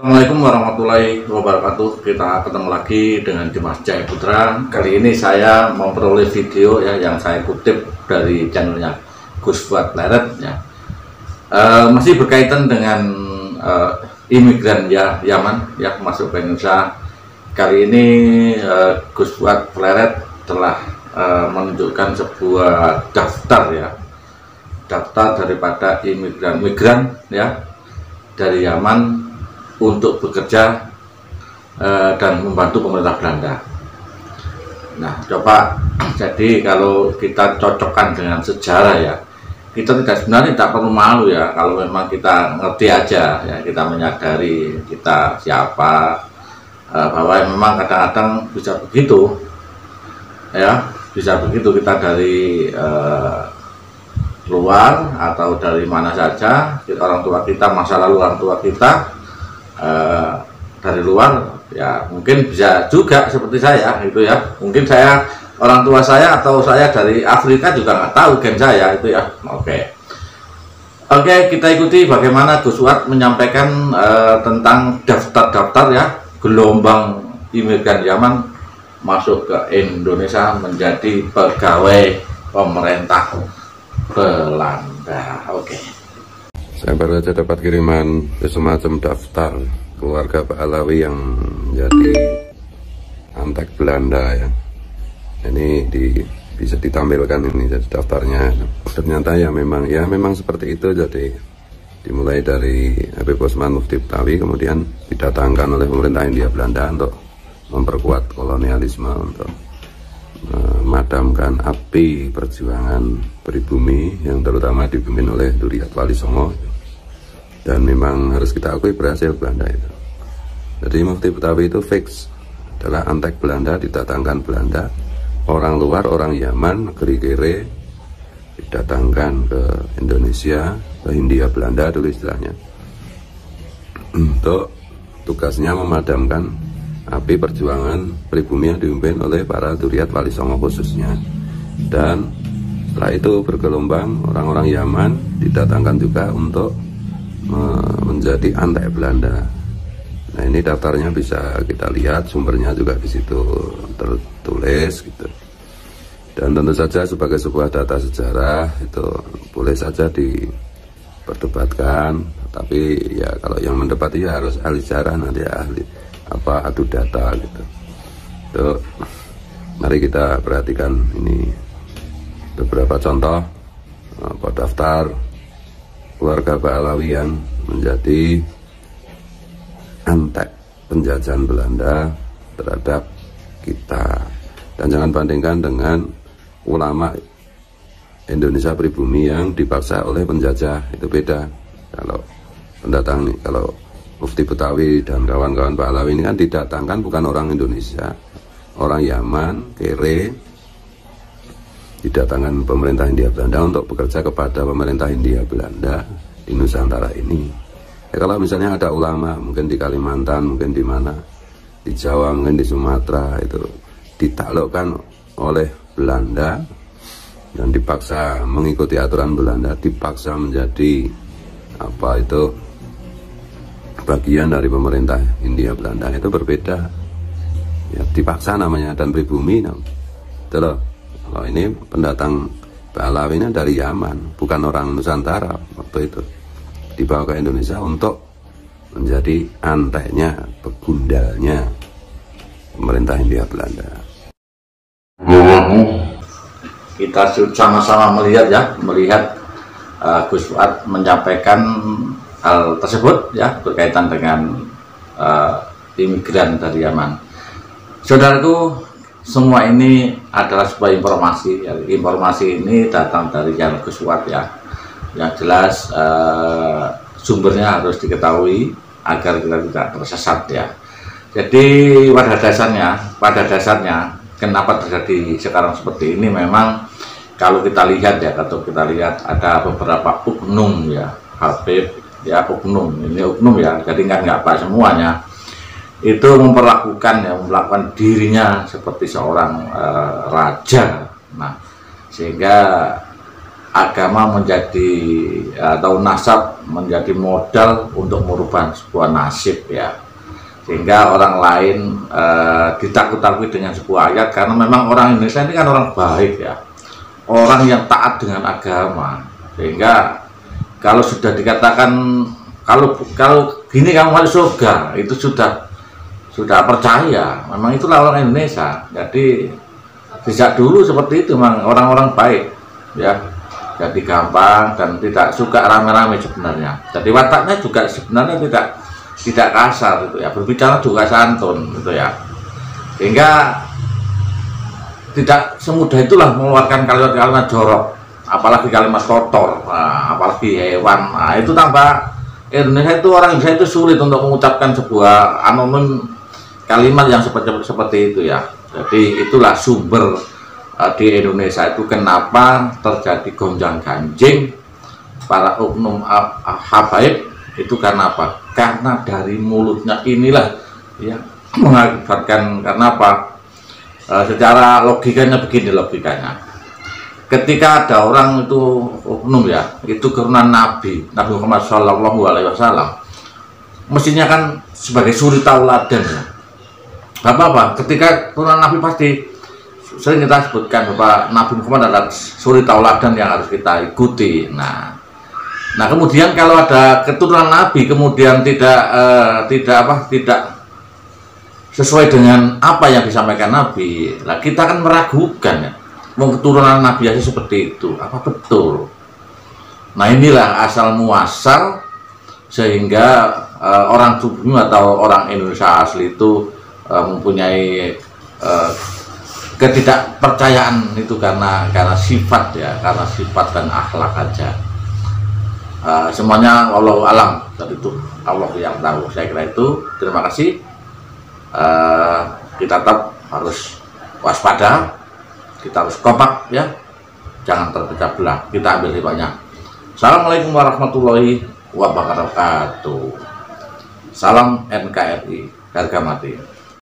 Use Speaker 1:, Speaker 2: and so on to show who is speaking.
Speaker 1: Assalamualaikum warahmatullahi wabarakatuh. Kita ketemu lagi dengan Dimas Jaya Putra. Kali ini saya memperoleh video ya yang saya kutip dari channelnya Gus Fuad Pleret ya. Masih berkaitan dengan imigran ya Yaman ya masuk ke Indonesia. Kali ini Gus Fuad Pleret telah menunjukkan sebuah daftar ya, daftar daripada imigran ya dari Yaman untuk bekerja dan membantu pemerintah Belanda. Nah, coba jadi kalau kita cocokkan dengan sejarah ya, kita sebenarnya tidak perlu malu ya kalau memang kita ngerti aja ya, kita menyadari kita siapa, bahwa memang kadang-kadang bisa begitu ya, bisa begitu kita dari luar atau dari mana saja, orang tua kita, masa lalu orang tua kita dari luar ya, mungkin bisa juga seperti saya itu ya, mungkin saya orang tua saya atau saya dari Afrika juga nggak tahu gen saya itu ya. Oke, kita ikuti bagaimana Gus Fuad menyampaikan tentang daftar-daftar ya gelombang imigran Yaman masuk ke Indonesia menjadi pegawai pemerintah Belanda.
Speaker 2: Saya baru saja dapat kiriman semacam daftar keluarga Pak Alawi yang menjadi antek Belanda ya. Ini bisa ditampilkan ini jadi daftarnya. Ternyata ya memang seperti itu. Jadi dimulai dari Habib Osman Mufti Betawi, kemudian didatangkan oleh pemerintah Hindia Belanda untuk memperkuat kolonialisme, untuk memadamkan api perjuangan pribumi yang terutama dipimpin oleh Duriat Wali Songo. Dan memang harus kita akui berhasil Belanda itu. Jadi Mufti Betawi itu fix adalah antek Belanda, didatangkan Belanda, orang luar, orang Yaman, negeri kere, didatangkan ke Indonesia, ke Hindia Belanda dulu istilahnya, untuk tugasnya memadamkan api perjuangan pribumi yang dipimpin oleh para Duriat Wali Songo khususnya. Dan setelah itu bergelombang orang-orang Yaman didatangkan juga untuk menjadi antek Belanda. Nah, ini daftarnya bisa kita lihat, sumbernya juga di situ tertulis gitu. Dan tentu saja sebagai sebuah data sejarah itu boleh saja diperdebatkan, tapi ya kalau yang mendebati ya harus ahli sejarah, nanti ahli adu data gitu. Tuh, mari kita perhatikan ini beberapa contoh daftar keluarga Pak Alawi yang menjadi antek penjajahan Belanda terhadap kita. Dan jangan bandingkan dengan ulama Indonesia pribumi yang dipaksa oleh penjajah, itu beda. Kalau pendatang, kalau Mufti Betawi dan kawan-kawan Pak Alawi ini kan didatangkan bukan orang Indonesia, orang Yaman, kere, didatangkan pemerintah Hindia Belanda untuk bekerja kepada pemerintah Hindia Belanda di Nusantara ini. Ya, kalau misalnya ada ulama mungkin di Kalimantan, mungkin di mana, di Jawa, mungkin di Sumatera, itu ditaklukkan oleh Belanda dan dipaksa mengikuti aturan Belanda, dipaksa menjadi bagian dari pemerintah Hindia Belanda, itu berbeda ya, dipaksa namanya, dan pribumi itu loh. Kalau ini pendatang Pak Alawi ini dari Yaman, bukan orang Nusantara waktu itu, dibawa ke Indonesia untuk menjadi anteknya, begundalnya pemerintah Hindia Belanda.
Speaker 1: Kita sama-sama melihat Gus Fuad menyampaikan hal tersebut ya, berkaitan dengan imigran dari Yaman. Saudaraku, semua ini adalah sebuah informasi ya. Informasi ini datang dari channel Gus Fuad ya. Yang jelas sumbernya harus diketahui agar kita tidak tersesat ya. Jadi pada dasarnya kenapa terjadi sekarang seperti ini, memang kalau kita lihat ada beberapa oknum ya, Habib ya, oknum ya, jadi nggak apa semuanya itu melakukan dirinya seperti seorang raja. Nah, sehingga agama menjadi atau nasab menjadi modal untuk merubah sebuah nasib ya, sehingga orang lain ditakut-takuti dengan sebuah ayat, karena memang orang Indonesia ini kan orang baik ya, orang yang taat dengan agama, sehingga kalau sudah dikatakan kalau gini kamu masuk surga, itu sudah percaya, memang itulah orang Indonesia. Jadi sejak dulu seperti itu, memang orang-orang baik ya, jadi gampang dan tidak suka rame-rame sebenarnya. Jadi wataknya juga sebenarnya tidak kasar itu ya, berbicara juga santun gitu ya, sehingga tidak semudah itulah mengeluarkan kalimat-kalimat jorok, apalagi kalimat kotor, apalagi hewan. Nah, itu tambah Indonesia itu, orang Indonesia itu sulit untuk mengucapkan sebuah anonim kalimat yang seperti itu ya. Jadi itulah sumber di Indonesia itu kenapa terjadi gonjang-ganjing para oknum habaib itu, karena apa? Karena dari mulutnya inilah ya mengakibatkan. Karena apa? Secara logikanya begini logikanya, ketika ada orang itu oknum ya, itu keturunan Nabi Muhammad SAW, mestinya kan sebagai suri tauladan ya. Apa ketika turunan Nabi pasti sering kita sebutkan bahwa Nabi Muhammad adalah suri tauladan yang harus kita ikuti. Nah kemudian kalau ada keturunan Nabi kemudian tidak sesuai dengan apa yang disampaikan Nabi, lah kita akan meragukan ya, mau keturunan Nabi aja seperti itu, apa betul? Nah inilah asal muasal sehingga orang Bumi atau orang Indonesia asli itu mempunyai ketidakpercayaan itu karena sifat ya, karena sifat dan akhlak aja. Semuanya wallahu alam, dan itu Allah yang tahu. Saya kira itu. Terima kasih. Kita tetap harus waspada, kita harus kompak ya, jangan terpecah belah, kita ambil hikmahnya. Assalamualaikum warahmatullahi wabarakatuh. Salam NKRI, harga mati.